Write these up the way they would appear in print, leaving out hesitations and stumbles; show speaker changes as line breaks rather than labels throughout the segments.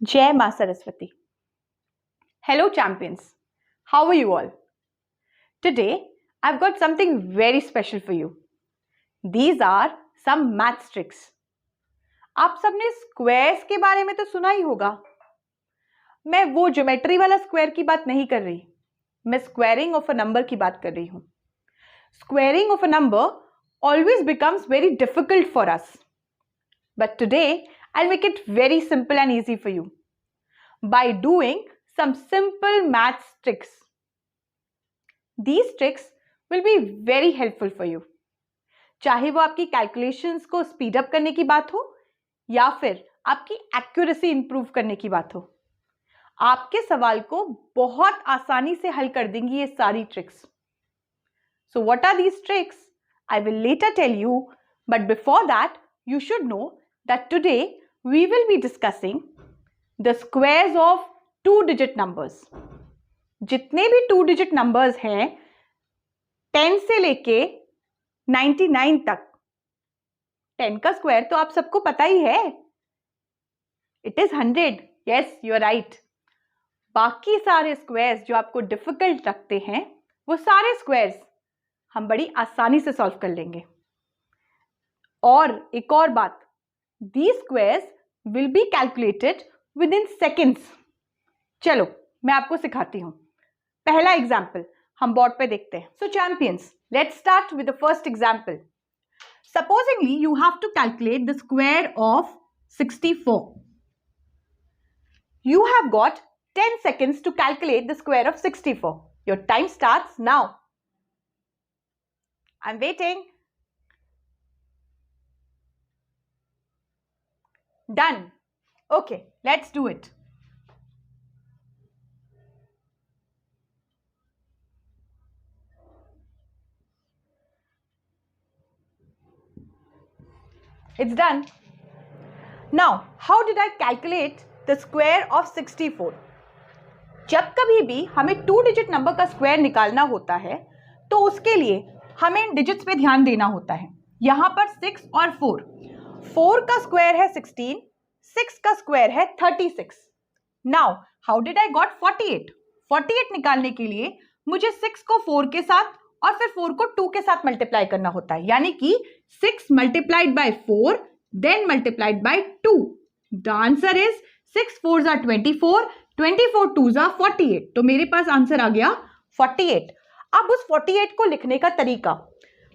Jai Ma Saraswati. Hello champions, how are you all? Today I've got something very special for you. These are some maths tricks. आप सबने squares के बारे में तो सुना ही होगा. मैं वो ज्योमेट्री वाला स्क्वायर की बात नहीं कर रही, मैं स्क्वायरिंग ऑफ अ नंबर की बात कर रही हूं. Squaring of a number always becomes very difficult for us. But today I'll make it very simple and easy for you by doing some simple maths tricks. These tricks will be very helpful for you. चाहे वो आपकी calculations को speed up करने की बात हो या फिर आपकी एक्यूरेसी इंप्रूव करने की बात हो, आपके सवाल को बहुत आसानी से हल कर देंगी ये सारी tricks. So what are these tricks? I will later tell you, but before that, you should know that today we will be discussing the squares of two-digit numbers. जितने भी two-digit numbers हैं, 10 से लेके 99 तक. 10 का स्क्वायर तो आप सबको पता ही है. It is 100. Yes, you are right. बाकी सारे स्क्वायर्स जो आपको डिफिकल्ट लगते हैं, वो सारे स्क्वायर्स हम बड़ी आसानी से सॉल्व कर लेंगे. और एक और बात, these squares will be calculated within seconds. चलो मैं आपको सिखाती हूं. पहला एग्जाम्पल हम बोर्ड पे देखते हैं. So champions, let's start with the first example. Supposingly you have to calculate the square of 64. You have got 10 seconds to calculate the square of 64. Your time starts now. I'm waiting. Done. Okay, let's do it. It's done. Now, how did I calculate the square of 64? जब कभी भी हमें 2-digit number का square निकालना होता है तो उसके लिए हमें इन डिजिट्स पे ध्यान देना होता है. यहां पर 6 और 4. 4 का स्क्वायर है 16, 6 का स्क्वायर है 36. Now how did I got 48? 48 निकालने के लिए मुझे 6 को 4 के साथ और फिर 4 को 2 के साथ मल्टीप्लाई करना होता है, यानी कि 6 multiplied by 4 then multiplied by 2. The answer is 6 4s are 24, 24 2s are 48. तो मेरे पास आंसर आ गया 48. अब उस 48 को लिखने का तरीका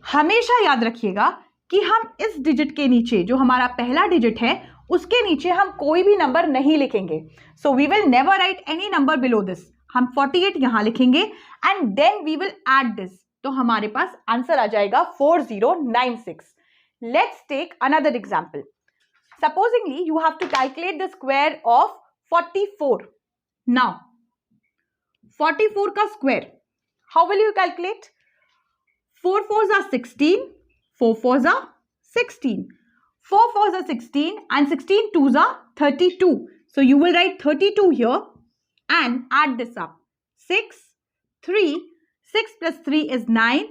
हमेशा याद रखिएगा कि हम इस डिजिट के नीचे, जो हमारा पहला डिजिट है, उसके नीचे हम कोई भी नंबर नहीं लिखेंगे. So we will never write any number below this. हम 48 यहां लिखेंगे and then we will add this. तो हमारे पास आंसर आ जाएगा 4096. Let's take another example. Supposingly you have to calculate the square of 44. Now 44 का square how will you calculate? 4 4s are 16, 4 4s are 16, 4 4s are 16 and 16 2s are 32. So you will write 32 here and add this up. 6, 3, 6 plus 3 is 9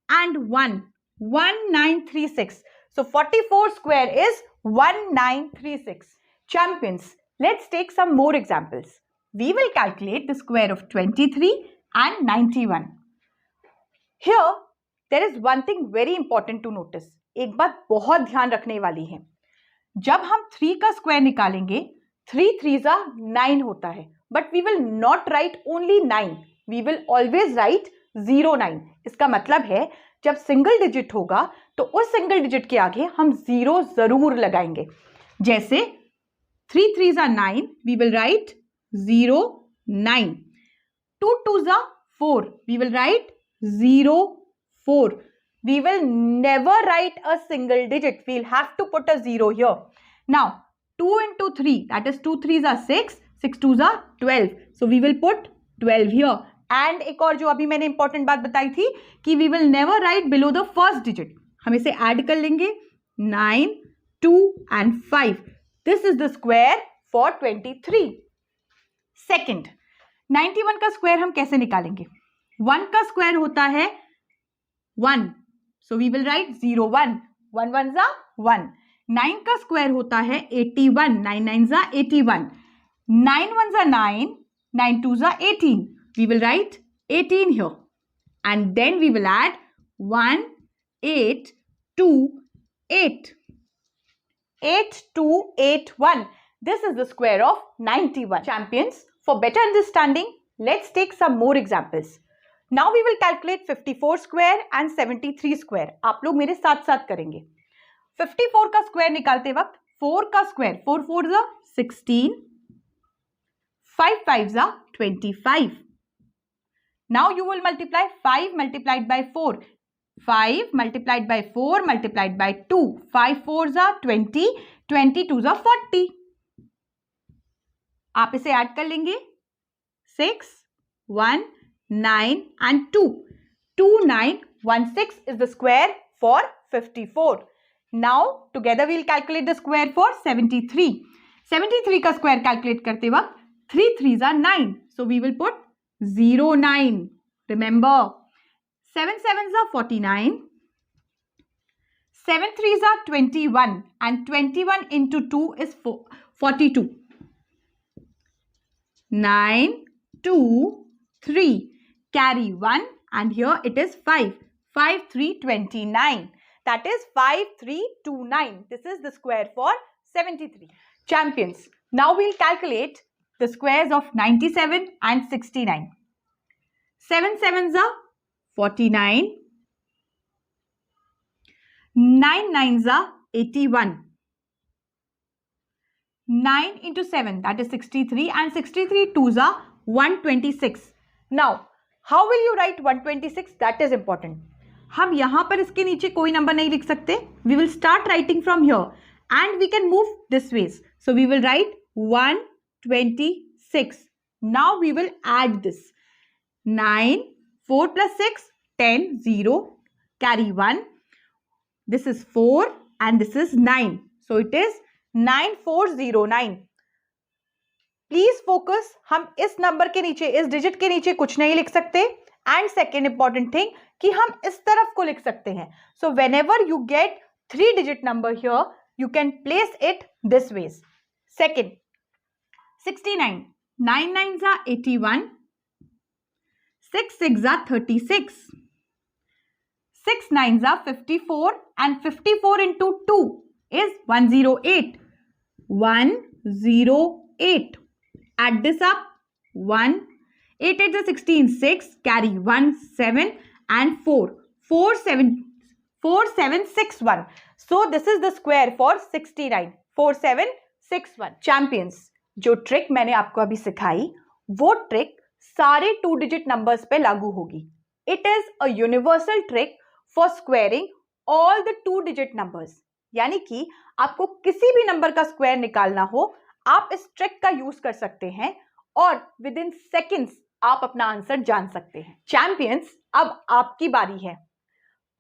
and 1, 1936. So 44 square is 1936. Champions, let's take some more examples. We will calculate the square of 23 and 91. Here there is one thing very important to notice. एक बात बहुत ध्यान रखने वाली है. जब हम 3 का स्क्वायर निकालेंगे, 3 3s are 9 होता है, but we will not write only 9. We will always write 09. इसका मतलब है जब सिंगल डिजिट होगा तो उस सिंगल डिजिट के आगे हम 0 जरूर लगाएंगे. जैसे 3 3s are 9, we will write 09. 2 2s are 4. We will write 04. We will never write a single digit. We'll have to put a 0 here. Now, 2 into 3, that is 2 3s are 6, 6 2s are 12. So, we will put 12 here. And एक और जो अभी मैंने important बात बताई थी कि we will never write below the first digit. हम इसे add कर लेंगे 9, 2 and 5. This is the square for 23. Second, 91 का स्क्वायर हम कैसे निकालेंगे? 1 का स्क्वायर होता है 1, so we will write 01. 1 1s are 1. 9 का स्क्वायर होता है 81, 9 9s are 81. 9 ones are 9, 9 twos are 18. We will write 18 here. And then we will add 1, 8, 2, 8. 8, 2, 8, 1. This is the square of 91. Champions, for better understanding, let's take some more examples. Now we will calculate 54 square and 73 square. आप लोग मेरे साथ साथ करेंगे. 54 का square निकालते वक्त 4 का square, 4 4s are 16, 5 5s are 25. Now you will multiply 5 multiplied by 4. 5 multiplied by 4 multiplied by 2. 5 4s are 20, 22s are 40. आप इसे ऐड कर लेंगे. 6, 1, 9 and 2. 2916 is the square for 54. Now together we will calculate the square for 73. 73 का square calculate करते वक्त 3 3s are 9. So we will put 0 9. Remember 7 7s are 49. 7 3s are 21 and 21 into 2 is 42. 9 2 3. Carry 1 and here it is 5. 5 3 29. That is 5329. This is the square for 73. Champions, now we'll calculate the squares of 97 and 69. 7 7s are 49. 9 9s are 81. 9 into 7, that is 63, and 63 2s are 126. Now, how will you write 126? That is important. हम यहाँ पर इसके नीचे कोई number नहीं लिख सकते. We will start writing from here and we can move this ways. So we will write 126. Now we will add this. 9, 4 plus 6, 10, 0. Carry 1. This is 4 and this is 9. So it is 9409. Please focus. हम इस number के नीचे, इस digit के नीचे कुछ नहीं लिख सकते. एंड सेकेंड इंपॉर्टेंट थिंग कि हम इस तरफ को लिख सकते हैं. So whenever you get 3 digit number here, you can place it this ways. Second 69. 9 9s are 81. 6 6s are 36. 6 9s are 54 and 54 into 2 is 108. 108. Add this up. 1, 8 8 is 16, 6, carry 1, 7 and 4. 4 7 6 1. So this is the square for 69. 4 7 6 1. Champions, जो trick मैंने आपको अभी सिखाई वो trick सारे 2 digit numbers पे लागू होगी. It is a universal trick for squaring all the 2 digit numbers. यानी कि आपको किसी भी नंबर का स्क्वायर निकालना हो, आप इस ट्रिक का यूज कर सकते हैं और विद इन सेकेंड्स आप अपना आंसर जान सकते हैं. चैंपियंस, अब आपकी बारी है.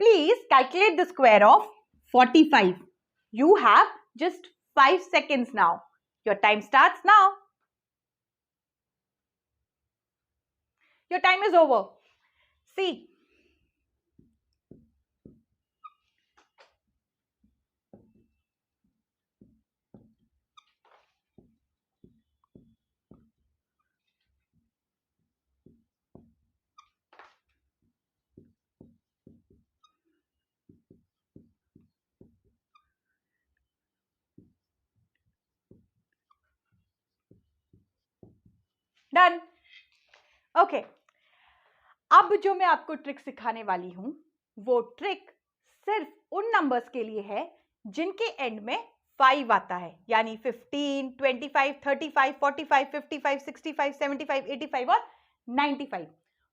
Please calculate the square of 45. You have just 5 seconds now. Your time starts now. Your time is over. See, done. Okay, अब जो मैं आपको ट्रिक सिखाने वाली हूं वो ट्रिक सिर्फ उन नंबर्स के लिए है जिनके एंड में 5 आता है. यानी 15, 25, 35, 45, 55, 65, 75, 85 और 95.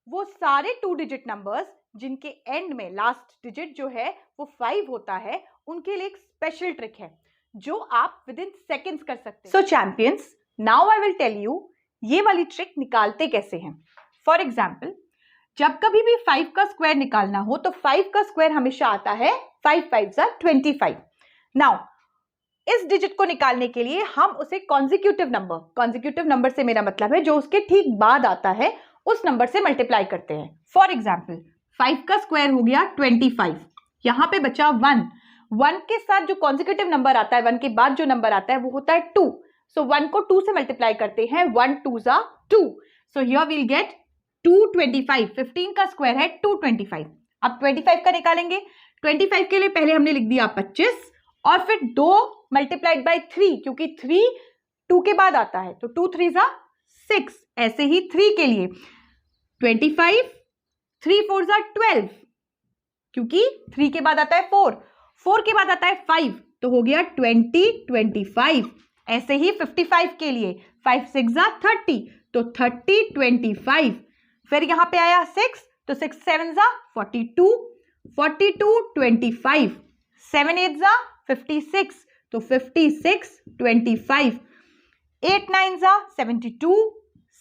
वो सारे 2 डिजिट नंबर्स जिनके एंड में लास्ट डिजिट जो है वो 5 होता है, उनके लिए एक स्पेशल ट्रिक है जो आप विद इन सेकेंड्स कर सकते हैं. So champions, now I will tell you ये वाली ट्रिक निकालते कैसे हैं. फॉर एग्जाम्पल, जब कभी भी 5 का स्क्वायर निकालना हो तो 5 का स्क्वायर हमेशा आता है 5 5s are 25. नाउ इस डिजिट को निकालने के लिए हम उसे कॉन्जिक्यूटिव नंबर से मेरा मतलब है जो उसके ठीक बाद आता है उस नंबर से मल्टीप्लाई करते हैं. फॉर एग्जाम्पल, 5 का स्क्वायर हो गया 25. यहां पे बचा 1. 1 के साथ जो कॉन्जिक्यूटिव नंबर आता है, 1 के बाद जो नंबर आता है वो होता है 2. सो 1 को 2 से मल्टीप्लाई करते हैं, 1 2 जा 2, सो हियर वील गेट 225. 15 का स्क्वायर है 225. अब 25 का निकालेंगे. 25 के लिए पहले हमने लिख दिया 25 और फिर 2 मल्टीप्लाइड बाय 3, क्योंकि 3 2 के बाद आता है, तो 2 3 जा 6. ऐसे ही 3 के लिए 25, 3 4 जा 12, क्योंकि 3 के बाद आता है 4, 4 के बाद आता है 5, तो हो गया 20 25. ऐसे ही 55 के लिए 5 6 जा 30, तो 30 25. फिर यहां पे आया 6, तो 6 7 जा 42, 42 25. 7 8 जा 56, तो 56 25. 8 9 जा 72,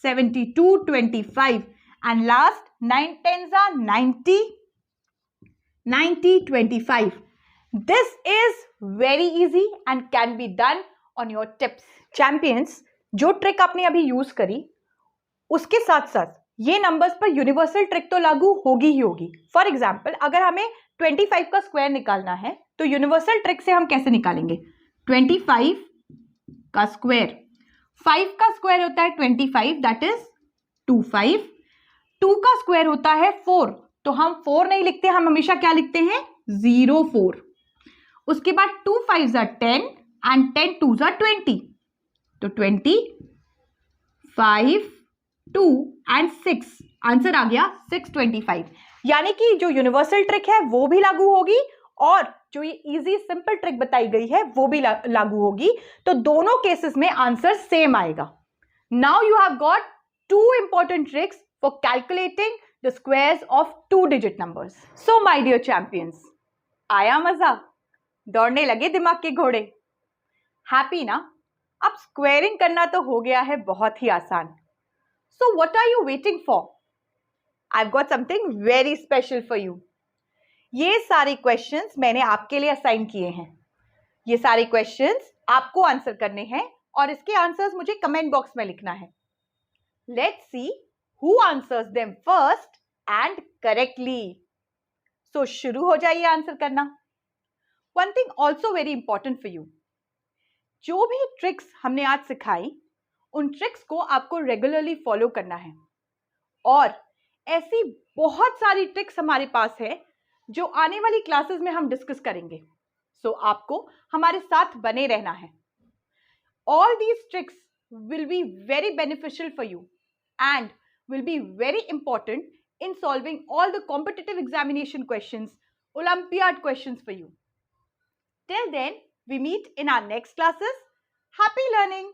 72 25. And last 9 10 जा 90, 90 25. This is very easy and can be done on your tips. Champions, जो ट्रिक आपने अभी यूज करी उसके साथ साथ ये नंबर्स पर यूनिवर्सल ट्रिक तो लागू होगी ही होगी. फॉर एग्जाम्पल, अगर हमें 25 का स्क्वायर निकालना है तो यूनिवर्सल ट्रिक से हम कैसे निकालेंगे? 25 का स्क्वायर, 5 का स्क्वायर होता है 25, दैट इज 25. 2 का स्क्वायर होता है 4, तो हम 4 नहीं लिखते, हम हमेशा क्या लिखते हैं? 0 4. उसके बाद 2 5 जा 10 एंड 10 2 जा 20, तो 20 5 2 एंड 6, आंसर आ गया 625. यानी कि जो यूनिवर्सल ट्रिक है वो भी लागू होगी और जो ये इजी सिंपल ट्रिक बताई गई है वो भी लागू होगी, तो दोनों केसेस में आंसर सेम आएगा. Now you have got 2 important tricks for calculating the squares of 2 digit numbers. So my dear champions, आया मजा? दौड़ने लगे दिमाग के घोड़े? हैप्पी ना? अब स्क्वेयरिंग करना तो हो गया है बहुत ही आसान. So what are you waiting for? I've got something very special for you. ये सारे क्वेश्चंस मैंने आपके लिए असाइन किए हैं. ये सारे क्वेश्चंस आपको आंसर करने हैं और इसके आंसर्स मुझे कमेंट बॉक्स में लिखना है. Let's see who answers them first and correctly. So शुरू हो जाइए आंसर करना. One thing also very important for you. जो भी ट्रिक्स हमने आज सिखाई उन ट्रिक्स को आपको रेगुलरली फॉलो करना है और ऐसी बहुत सारी ट्रिक्स हमारे पास है जो आने वाली क्लासेस में हम डिस्कस करेंगे. सो आपको हमारे साथ बने रहना है. All these tricks will be very beneficial for you and will be very important in solving all the competitive examination questions, Olympiad questions for you. Till then, we meet in our next classes. Happy learning!